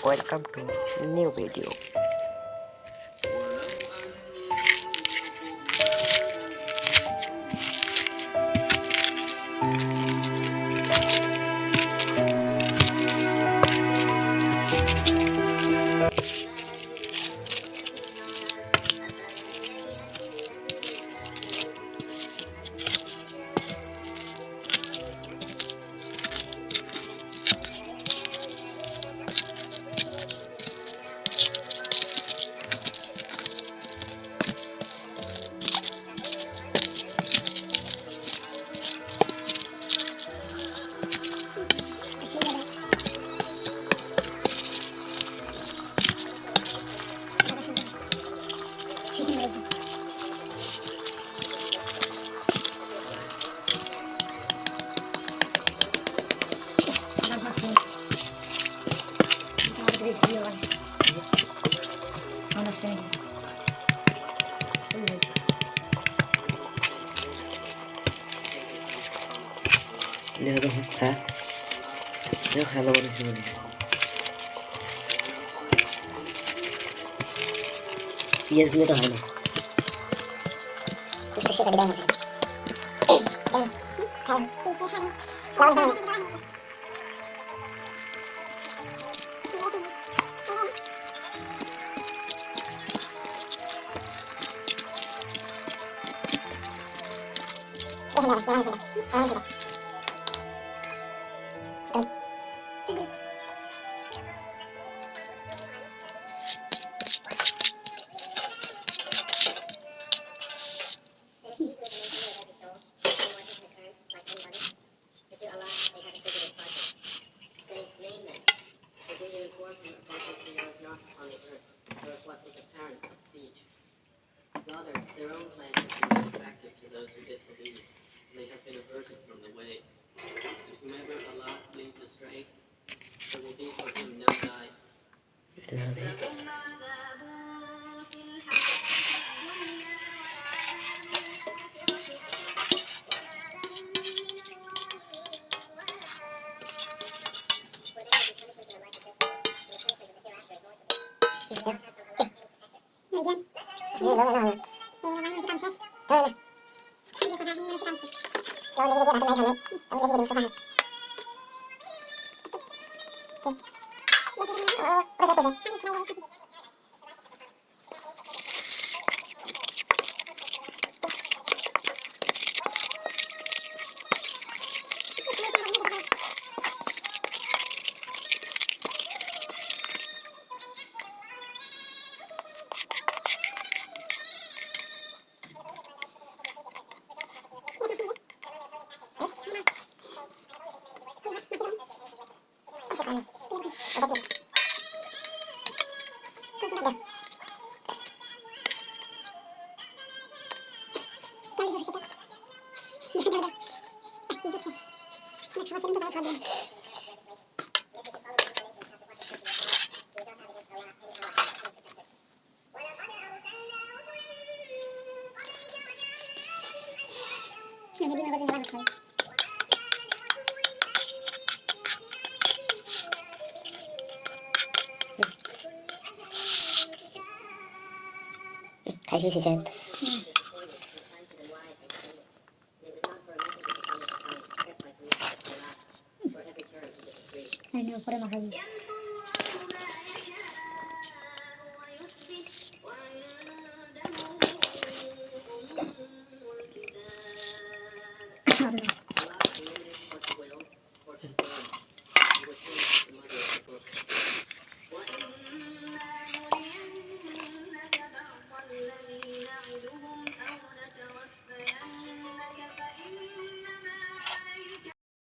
Welcome to new video. Lihat dong, hah? Lihat hello di sini. Iya, gitu hello. Bisa kita di dalam. Rather, their own plan has been made attractive to those who disbelieve. They have been averted from the way. And whomever Allah leads astray, there will be for him no guide. Kasih sih Solt. Ini ukuran mahal. Aduh.